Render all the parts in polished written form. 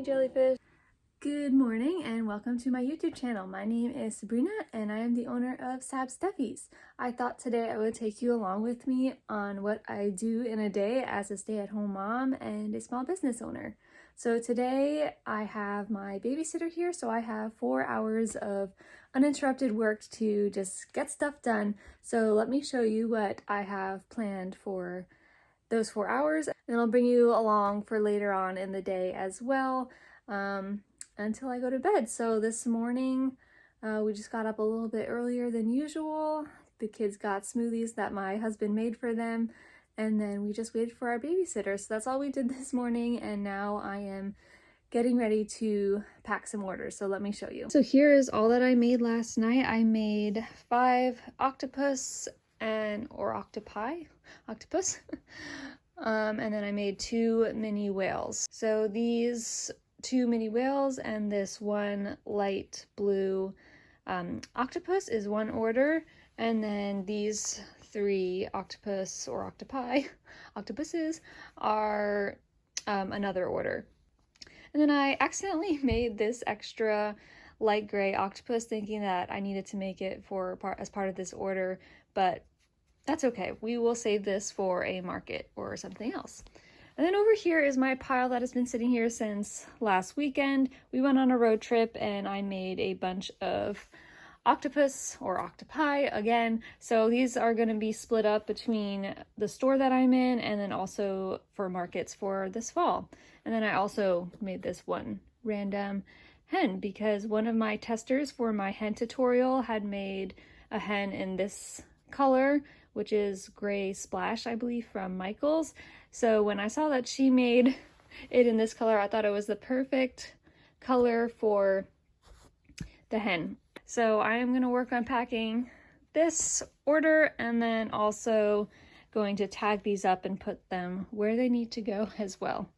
morning, jellyfish. Good morning and welcome to my YouTube channel. My name is Sabrina and I am the owner of Stuffies. I thought today I would take you along with me on what I do in a day as a stay-at-home mom and a small business owner. So today I have my babysitter here, so I have 4 hours of uninterrupted work to just get stuff done. So let me show you what I have planned for those 4 hours, and I'll bring you along for later on in the day as well, until I go to bed. So this morning we just got up a little bit earlier than usual. The kids got smoothies that my husband made for them, and then we just waited for our babysitter. So that's all we did this morning, and now I am getting ready to pack some orders. So let me show you. So here is all that I made last night. I made 5 octopus or octopi, octopus. And then I made 2 mini whales. So these 2 mini whales and this 1 light blue octopus is 1 order, and then these 3 octopus or octopuses are another order. And then I accidentally made this extra light gray octopus, thinking that I needed to make it as part of this order, but that's okay. We will save this for a market or something else. And then over here is my pile that has been sitting here since last weekend. We went on a road trip and I made a bunch of octopus or octopi again. So these are going to be split up between the store that I'm in and then also for markets for this fall. And then I also made this one random hen because one of my testers for my hen tutorial had made a hen in this color, which is gray splash, I believe, from Michael's. So when I saw that she made it in this color, I thought it was the perfect color for the hen. So I am going to work on packing this order and then also going to tag these up and put them where they need to go as well.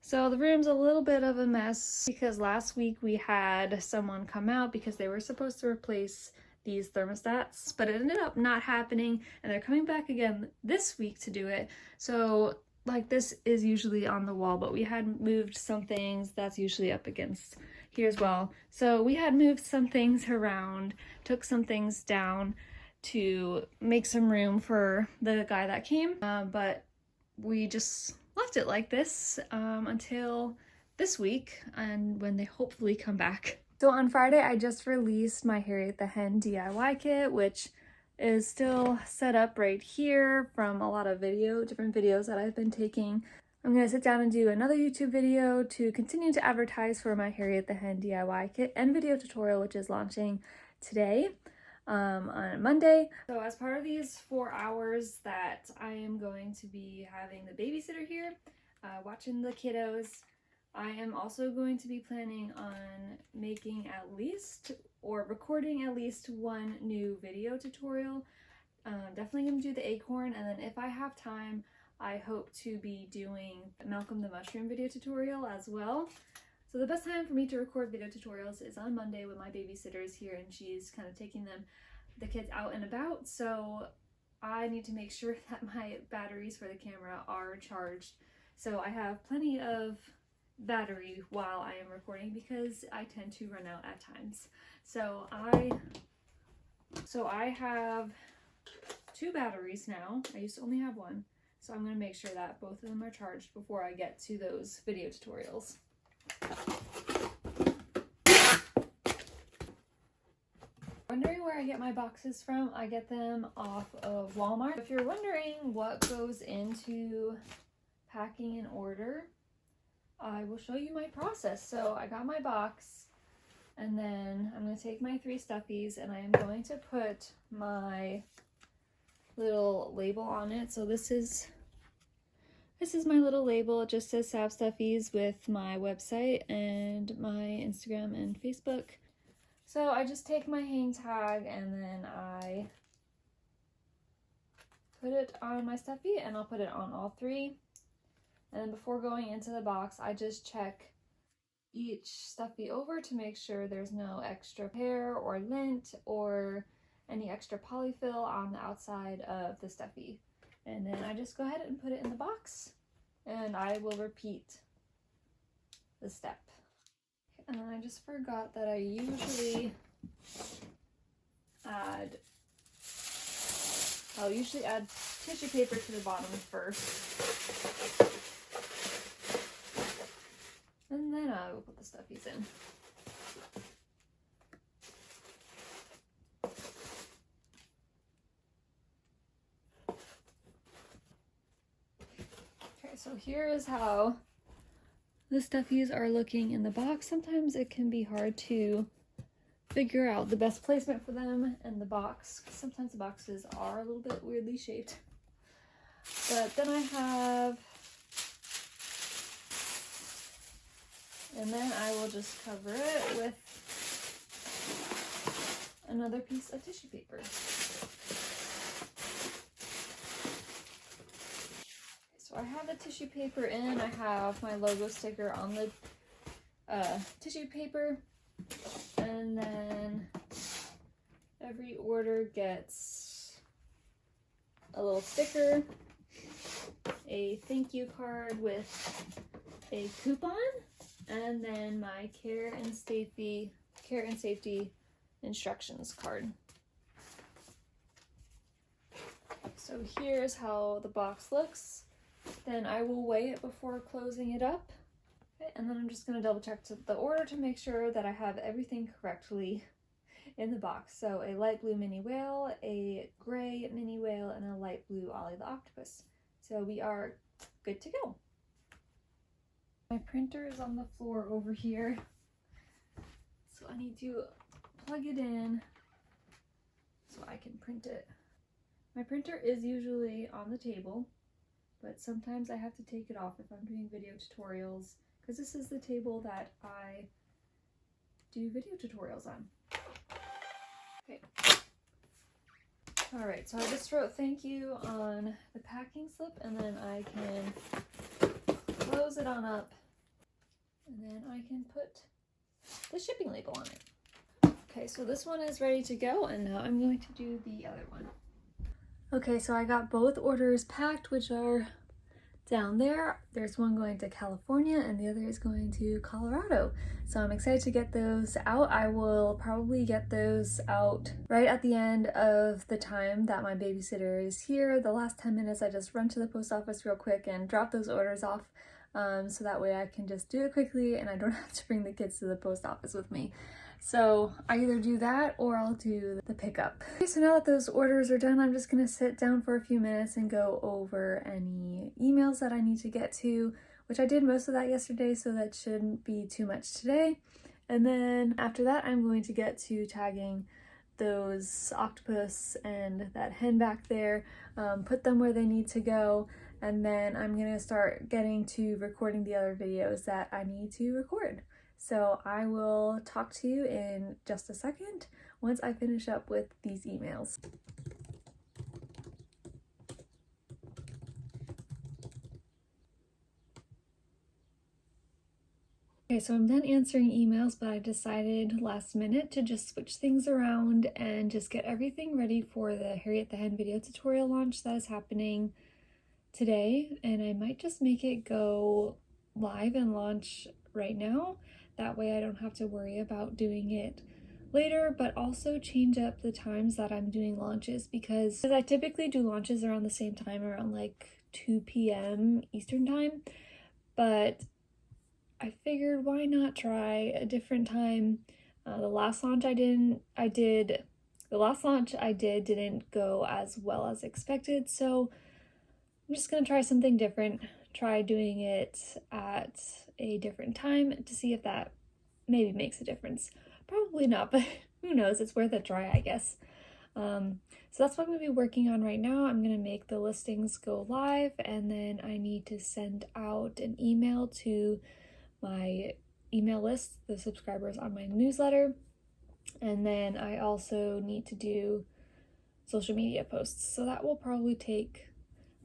So the room's a little bit of a mess because last week we had someone come out because they were supposed to replace these thermostats, but it ended up not happening, and they're coming back again this week to do it. So like this is usually on the wall, but we had moved some things that's usually up against here as well. So we had moved some things around, took some things down to make some room for the guy that came, but we just left it like this until this week, and when they hopefully come back. So on Friday, I just released my Harriet the Hen DIY kit, which is still set up right here from a lot of different videos that I've been taking. I'm going to sit down and do another YouTube video to continue to advertise for my Harriet the Hen DIY kit and video tutorial, which is launching today on Monday. So as part of these 4 hours that I am going to be having the babysitter here, watching the kiddos, I am also going to be planning on making at least or recording at least 1 new video tutorial. Definitely going to do the acorn, and then if I have time, I hope to be doing Malcolm the Mushroom video tutorial as well. So the best time for me to record video tutorials is on Monday when my babysitter is here and she's kind of taking the kids out and about. So I need to make sure that my batteries for the camera are charged. So I have plenty of battery while I am recording because I tend to run out at times. So I have 2 batteries now. I used to only have 1. So I'm going to make sure that both of them are charged before I get to those video tutorials. Wondering where I get my boxes from? I get them off of Walmart. If you're wondering what goes into packing an order, I will show you my process. So I got my box, and then I'm going to take my 3 Stuffies and I am going to put my little label on it. So this is my little label. It just says Sahm Stuffies with my website and my Instagram and Facebook. So I just take my hang tag and then I put it on my Stuffie, and I'll put it on all 3. And then before going into the box, I just check each Stuffie over to make sure there's no extra hair or lint or any extra polyfill on the outside of the Stuffie. And then I just go ahead and put it in the box, and I will repeat the step. And I just forgot that I usually I'll usually add tissue paper to the bottom first. And then I will put the stuffies in. Okay, so here is how the stuffies are looking in the box. Sometimes it can be hard to figure out the best placement for them in the box. Sometimes the boxes are a little bit weirdly shaped. But then I have, and then I will just cover it with another piece of tissue paper. So I have the tissue paper in. I have my logo sticker on the tissue paper. And then every order gets a little sticker, a thank you card with a coupon, and then my care and safety instructions card. So here's how the box looks. Then I will weigh it before closing it up. Okay, and then I'm just going to double check the order to make sure that I have everything correctly in the box. So a light blue mini whale, a gray mini whale, and a light blue Ollie the octopus. So we are good to go. My printer is on the floor over here, so I need to plug it in so I can print it. My printer is usually on the table, but sometimes I have to take it off if I'm doing video tutorials, because this is the table that I do video tutorials on. Okay. Alright, so I just wrote thank you on the packing slip, and then I can close it on up, and then I can put the shipping label on it. Okay, so this one is ready to go, and now I'm going to do the other one. Okay, so I got both orders packed, which are down there. There's one going to California and the other is going to Colorado. So I'm excited to get those out. I will probably get those out right at the end of the time that my babysitter is here. The last 10 minutes I just run to the post office real quick and drop those orders off, so that way I can just do it quickly and I don't have to bring the kids to the post office with me. So I either do that or I'll do the pickup. Okay, so now that those orders are done, I'm just gonna sit down for a few minutes and go over any emails that I need to get to, which I did most of that yesterday, so that shouldn't be too much today. And then after that, I'm going to get to tagging those octopus and that hen back there, put them where they need to go, and then I'm gonna start getting to recording the other videos that I need to record. So I will talk to you in just a second once I finish up with these emails. Okay, so I'm done answering emails, but I decided last minute to just switch things around and just get everything ready for the Harriet the Hen video tutorial launch that is happening today. And I might just make it go live and launch right now. That way I don't have to worry about doing it later, but also change up the times that I'm doing launches, because I typically do launches around the same time, around like 2 p.m. Eastern time, but I figured why not try a different time. The last launch I did didn't go as well as expected, so I'm just gonna try something different. Try doing it at a different time to see if that maybe makes a difference. Probably not, but who knows, it's worth a try, I guess. So that's what I'm gonna be working on right now. I'm gonna make the listings go live, and then I need to send out an email to my email list, the subscribers on my newsletter, and then I also need to do social media posts. So that will probably take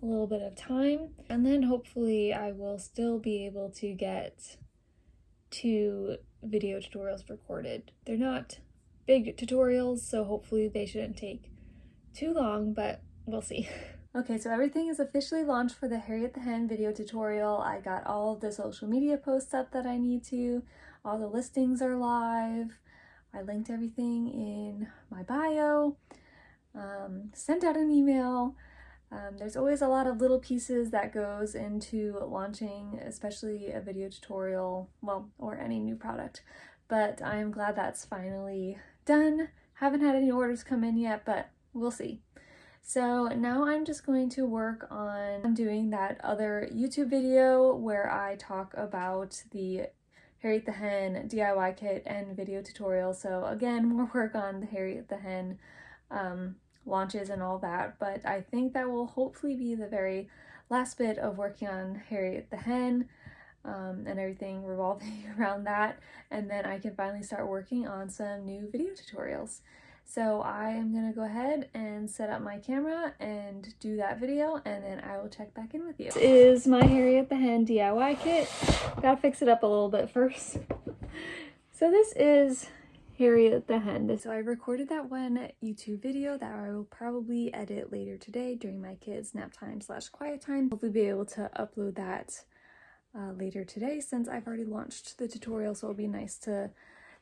a little bit of time, and then hopefully I will still be able to get 2 video tutorials recorded. They're not big tutorials, so hopefully they shouldn't take too long, but we'll see. Okay, so everything is officially launched for the Harriet the Hen video tutorial. I got all of the social media posts up that I need to. All the listings are live. I linked everything in my bio. Sent out an email. There's always a lot of little pieces that goes into launching, especially a video tutorial, well, or any new product. But I am glad that's finally done. Haven't had any orders come in yet, but we'll see. So now I'm just going to work on doing that other YouTube video where I talk about the Harriet the Hen DIY kit and video tutorial. So again, more work on the Harriet the Hen launches and all that, but I think that will hopefully be the very last bit of working on Harriet the Hen and everything revolving around that, and then I can finally start working on some new video tutorials. So I am gonna go ahead and set up my camera and do that video, and then I will check back in with you. This is my Harriet the Hen DIY kit. Gotta fix it up a little bit first. So this is Harriet the Hen. So I recorded that one YouTube video that I will probably edit later today during my kids' nap time / quiet time. Hopefully be able to upload that later today since I've already launched the tutorial, so it'll be nice to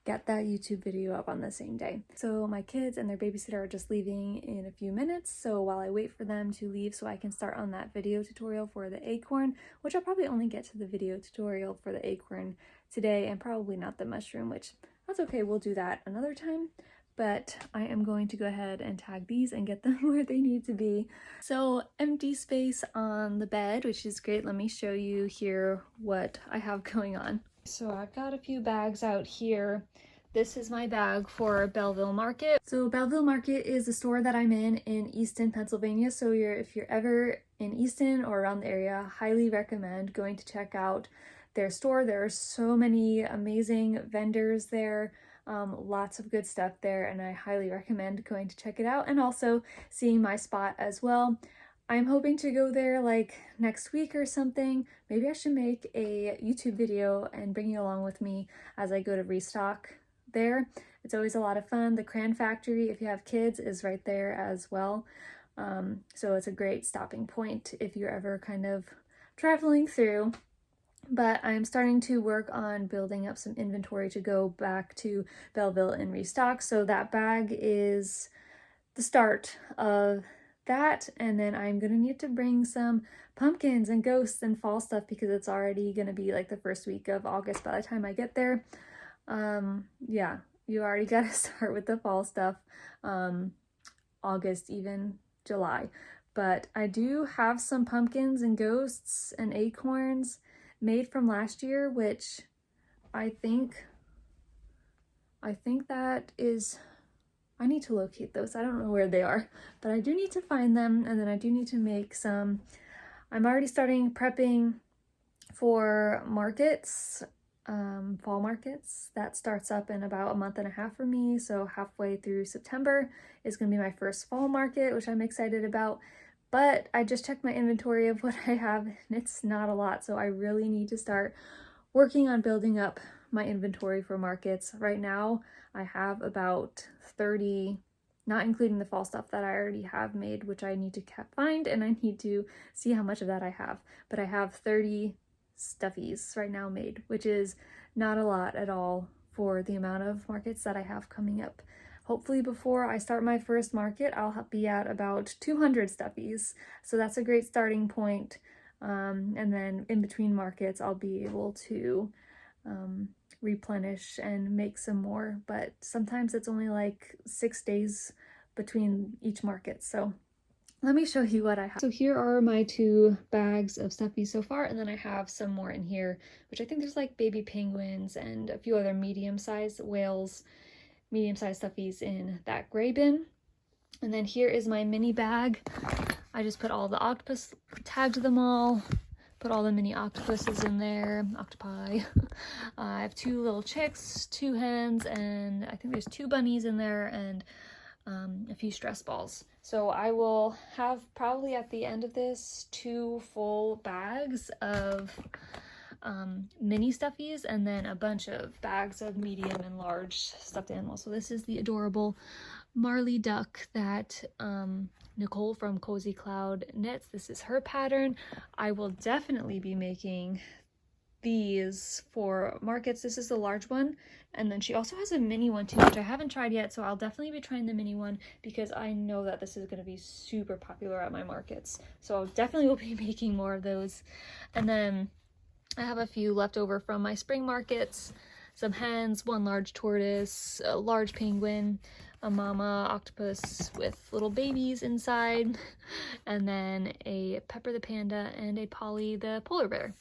get that YouTube video up on the same day. So my kids and their babysitter are just leaving in a few minutes, so while I wait for them to leave so I can start on that video tutorial for the acorn, which I'll probably only get to the video tutorial for the acorn today and probably not the mushroom, which that's okay, we'll do that another time. But I am going to go ahead and tag these and get them where they need to be. So empty space on the bed, which is great. Let me show you here what I have going on. So I've got a few bags out here. This is my bag for Belleville Market. So Belleville Market is a store that I'm in Easton, Pennsylvania. So if you're ever in Easton or around the area, highly recommend going to check out their store. There are so many amazing vendors there. Lots of good stuff there, and I highly recommend going to check it out and also seeing my spot as well. I'm hoping to go there like next week or something. Maybe I should make a YouTube video and bring you along with me as I go to restock there. It's always a lot of fun. The Cran Factory, if you have kids, is right there as well. So it's a great stopping point if you're ever kind of traveling through. But I'm starting to work on building up some inventory to go back to Belleville and restock. So that bag is the start of that, and then I'm gonna need to bring some pumpkins and ghosts and fall stuff because it's already gonna be like the first week of August by the time I get there. Yeah, you already gotta start with the fall stuff, August, even July. But I do have some pumpkins and ghosts and acorns made from last year, which I think that is, I need to locate those. I don't know where they are, but I do need to find them, and then I do need to make some. I'm already starting prepping for markets, fall markets. That starts up in about a month and a half for me, so halfway through September is going to be my first fall market, which I'm excited about. But I just checked my inventory of what I have, and it's not a lot, so I really need to start working on building up my inventory for markets. Right now, I have about 30, not including the fall stuff that I already have made, which I need to find, and I need to see how much of that I have. But I have 30 stuffies right now made, which is not a lot at all for the amount of markets that I have coming up. Hopefully before I start my first market, I'll be at about 200 stuffies. So that's a great starting point. And then in between markets, I'll be able to replenish and make some more. But sometimes it's only like 6 days between each market. So let me show you what I have. So here are my 2 bags of stuffies so far, and then I have some more in here, which I think there's like baby penguins and a few other medium-sized whales, medium-sized stuffies in that gray bin. And then here is my mini bag. I just put all the octopus, tagged them all, put all the mini octopuses in there, octopi. I have 2 little chicks, 2 hens, and I think there's 2 bunnies in there, and a few stress balls. So I will have probably at the end of this 2 full bags of mini stuffies, and then a bunch of bags of medium and large stuffed animals. So this is the adorable Marley duck that Nicole from Cozy Cloud knits. This is her pattern. I will definitely be making these for markets. This is the large one, and then she also has a mini one too, which I haven't tried yet, so I'll definitely be trying the mini one because I know that this is going to be super popular at my markets, so I'll definitely will be making more of those. And then I have a few left over from my spring markets, some hens, one large tortoise, a large penguin, a mama octopus with little babies inside, and then a Pepper the panda and a Polly the polar bear.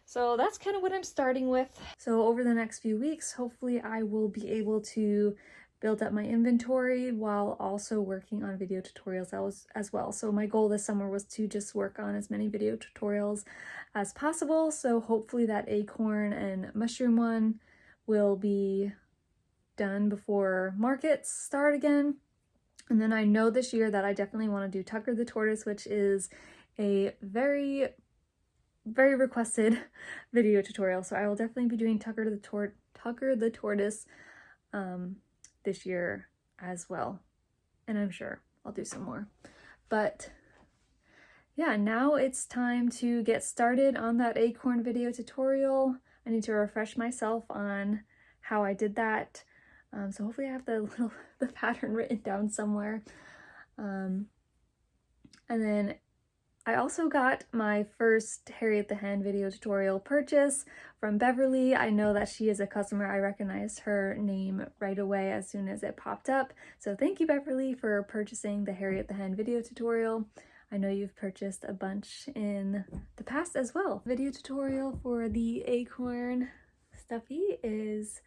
So that's kind of what I'm starting with. So over the next few weeks, hopefully I will be able to build up my inventory while also working on video tutorials as well. So my goal this summer was to just work on as many video tutorials as possible. So hopefully that acorn and mushroom one will be done before markets start again. And then I know this year that I definitely want to do Tucker the tortoise, which is a very requested video tutorial, so I will definitely be doing Tucker the tortoise this year as well, and I'm sure I'll do some more. But yeah, now it's time to get started on that acorn video tutorial. I need to refresh myself on how I did that, so hopefully I have the pattern written down somewhere. And then I also got my first Harriet the Hen video tutorial purchase from Beverly. I know that she is a customer. I recognized her name right away as soon as it popped up. So thank you, Beverly, for purchasing the Harriet the Hen video tutorial. I know you've purchased a bunch in the past as well. Video tutorial for the acorn stuffy is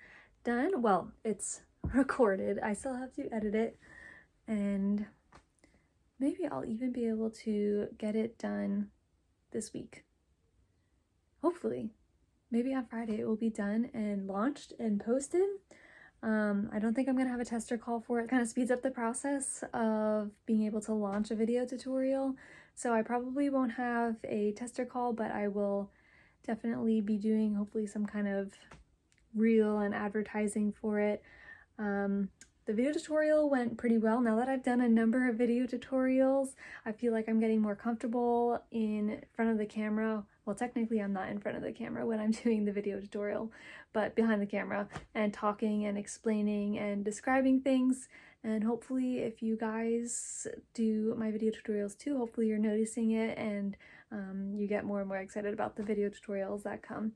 done. Well, it's recorded. I still have to edit it, and maybe I'll even be able to get it done this week. Hopefully. Maybe on Friday it will be done and launched and posted. I don't think I'm going to have a tester call for it. It kind of speeds up the process of being able to launch a video tutorial. So I probably won't have a tester call, but I will definitely be doing hopefully some kind of reel and advertising for it. The video tutorial went pretty well. Now that I've done a number of video tutorials, I feel like I'm getting more comfortable in front of the camera. Well, technically I'm not in front of the camera when I'm doing the video tutorial, but behind the camera and talking and explaining and describing things. And hopefully if you guys do my video tutorials too, hopefully you're noticing it and you get more and more excited about the video tutorials that come.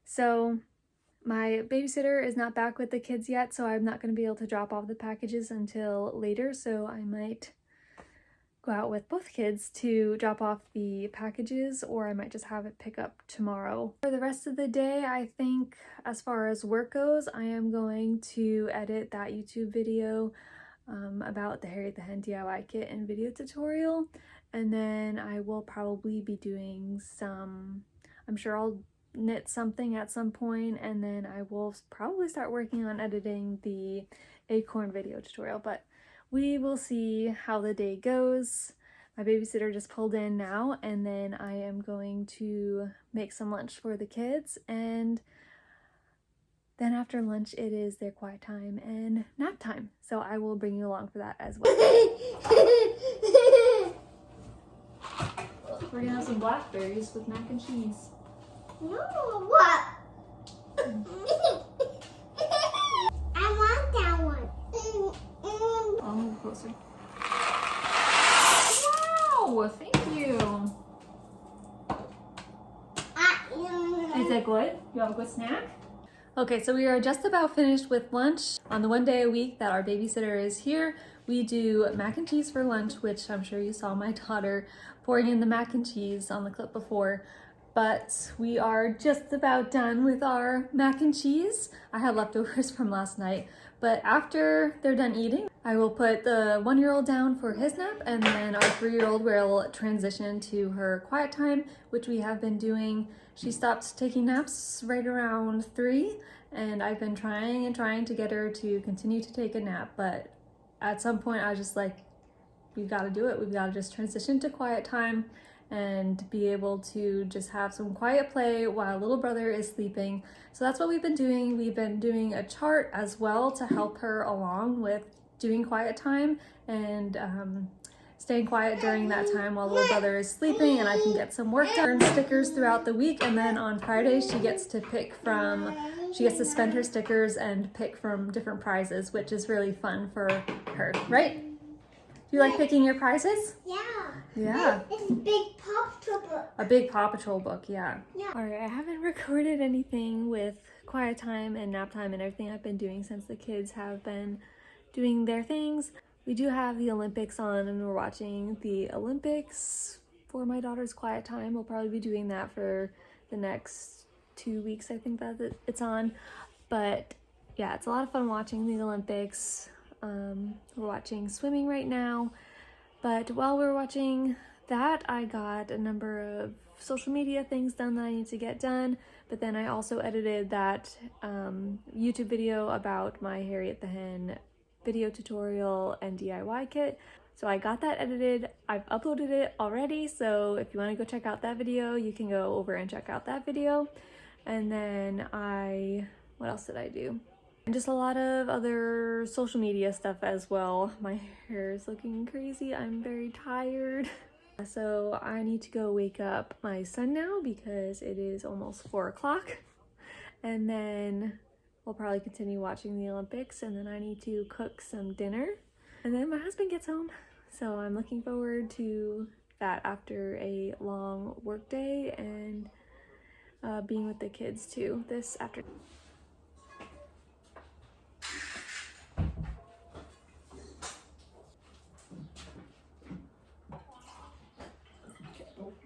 So my babysitter is not back with the kids yet, so I'm not going to be able to drop off the packages until later, so I might go out with both kids to drop off the packages, or I might just have it pick up tomorrow. For the rest of the day, I think as far as work goes, I am going to edit that YouTube video about the Harriet the Hen DIY kit and video tutorial, and then I will probably be doing some, I'm sure I'll knit something at some point, and then I will probably start working on editing the acorn video tutorial, but we will see how the day goes. My babysitter just pulled in now, and then I am going to make some lunch for the kids, and then after lunch it is their quiet time and nap time, so I will bring you along for that as well. We're gonna have some blackberries with mac and cheese. No, what? I want that one. I'll move closer. Wow, thank you. Is it good? You have a good snack? Okay, so we are just about finished with lunch. On the one day a week that our babysitter is here, we do mac and cheese for lunch, which I'm sure you saw my daughter pouring in the mac and cheese on the clip before. But we are just about done with our mac and cheese. I had leftovers from last night, but after they're done eating, I will put the 1-year-old down for his nap, and then our 3-year-old will transition to her quiet time, which we have been doing. She stopped taking naps right around 3, and I've been trying to get her to continue to take a nap, but at some point I was just like, we've got to do it. We've got to just transition to quiet time and be able to just have some quiet play while little brother is sleeping. So that's what we've been doing. We've been doing a chart as well to help her along with doing quiet time and staying quiet during that time while little brother is sleeping, and I can get some work done. Stickers throughout the week, and then on Friday she gets to spend her stickers and pick from different prizes, which is really fun for her, right? Do you like picking your prizes? Yeah. Yeah. It's a big Paw Patrol book. A big Paw Patrol book, yeah. Yeah. Alright, I haven't recorded anything with quiet time and nap time and everything I've been doing since the kids have been doing their things. We do have the Olympics on, and we're watching the Olympics for my daughter's quiet time. We'll probably be doing that for the next 2 weeks, I think that it's on. But yeah, it's a lot of fun watching the Olympics. We're watching swimming right now, but while we're watching that, I got a number of social media things done that I need to get done, but then I also edited that YouTube video about my Harriet the Hen video tutorial and DIY kit. So I got that edited. I've uploaded it already, so if you want to go check out that video, you can go over and check out that video. And then what else did I do? And just a lot of other social media stuff as well. My hair is looking crazy. I'm very tired. So I need to go wake up my son now because it is almost 4 o'clock. And then we'll probably continue watching the Olympics, and then I need to cook some dinner. And then my husband gets home. So I'm looking forward to that after a long work day and being with the kids too this afternoon.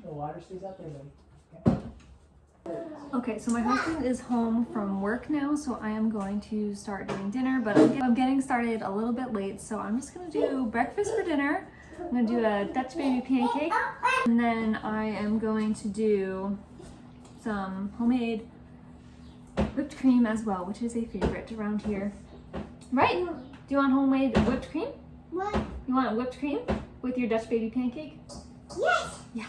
The water stays out there, buddy. Okay, so my husband is home from work now, so I am going to start doing dinner, but I'm getting started a little bit late, so I'm just gonna do breakfast for dinner. I'm gonna do a Dutch baby pancake, and then I am going to do some homemade whipped cream as well, which is a favorite around here. Right? Do you want homemade whipped cream? What? You want whipped cream with your Dutch baby pancake? Yes. Yeah.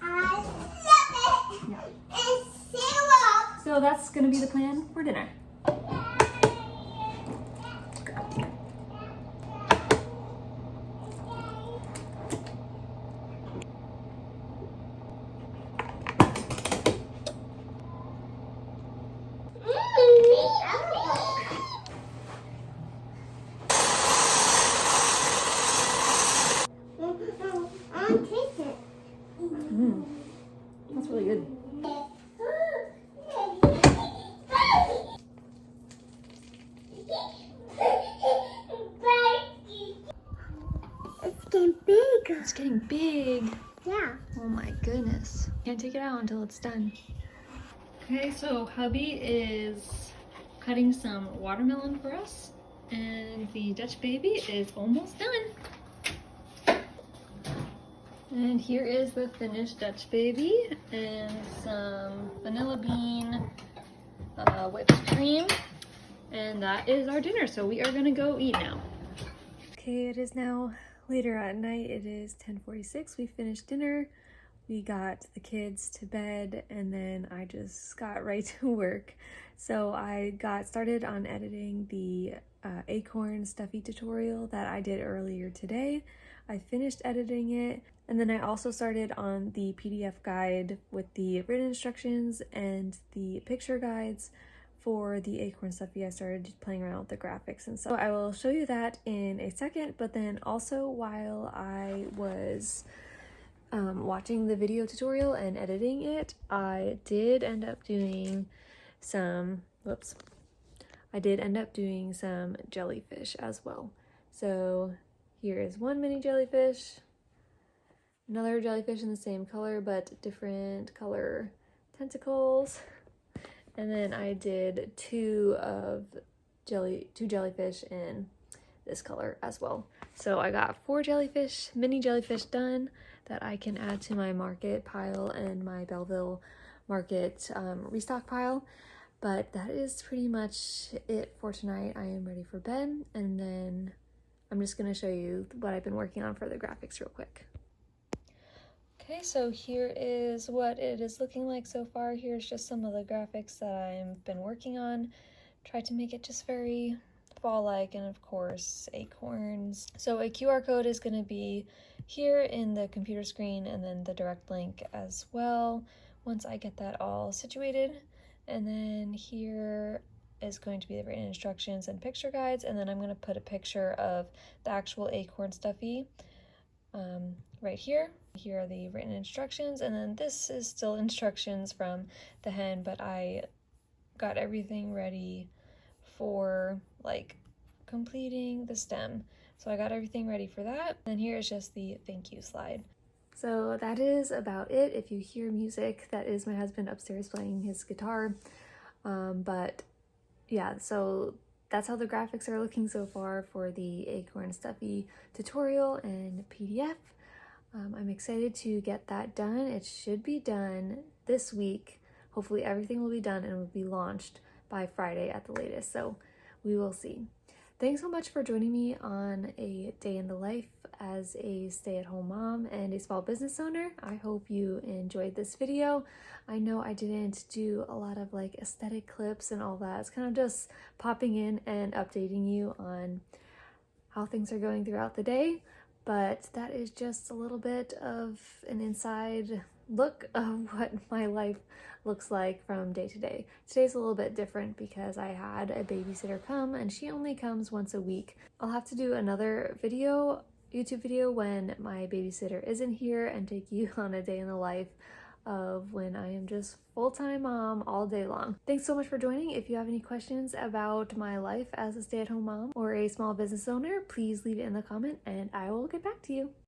I love it. Yeah. It's syrup. So that's gonna be the plan for dinner. I'll taste it. That's really good. It's getting big. It's getting big. Yeah. Oh my goodness. Can't take it out until it's done. Okay, so hubby is cutting some watermelon for us, and the Dutch baby is almost done. And here is the finished Dutch baby and some vanilla bean whipped cream. And that is our dinner, so we are gonna go eat now. Okay, it is now later at night. It is 10:46. We finished dinner. We got the kids to bed, and then I just got right to work. So I got started on editing the acorn stuffy tutorial that I did earlier today. I finished editing it, and then I also started on the PDF guide with the written instructions and the picture guides for the acorn stuffy. I started playing around with the graphics and stuff. So I will show you that in a second, but then also while I was watching the video tutorial and editing it, I did end up doing some jellyfish as well. So here is one mini jellyfish, another jellyfish in the same color but different color tentacles, and then I did two jellyfish in this color as well. So I got 4 mini jellyfish done that I can add to my market pile and my Belleville market restock pile. But that is pretty much it for tonight. I am ready for bed, and then I'm just gonna show you what I've been working on for the graphics real quick. Okay, so here is what it is looking like so far. Here's just some of the graphics that I've been working on. Try to make it just very fall-like, and of course acorns. So a QR code is going to be here in the computer screen, and then the direct link as well once I get that all situated. And then here is going to be the written instructions and picture guides, and then I'm going to put a picture of the actual acorn stuffy right here. Here are the written instructions, and then this is still instructions from the hen, but I got everything ready for like completing the stem. So I got everything ready for that. And here is just the thank you slide. So that is about it. If you hear music, that is my husband upstairs playing his guitar. But yeah, so that's how the graphics are looking so far for the acorn stuffy tutorial and PDF. I'm excited to get that done. It should be done this week. Hopefully everything will be done and will be launched by Friday at the latest. So we will see. Thanks so much for joining me on a day in the life as a stay-at-home mom and a small business owner. I hope you enjoyed this video. I know I didn't do a lot of like aesthetic clips and all that. It's kind of just popping in and updating you on how things are going throughout the day, but that is just a little bit of an inside look of what my life looks like from day to day. Today's a little bit different because I had a babysitter come and she only comes once a week. I'll have to do another YouTube video when my babysitter isn't here and take you on a day in the life of when I am just full-time mom all day long. Thanks so much for joining. If you have any questions about my life as a stay-at-home mom or a small business owner, please leave it in the comment and I will get back to you.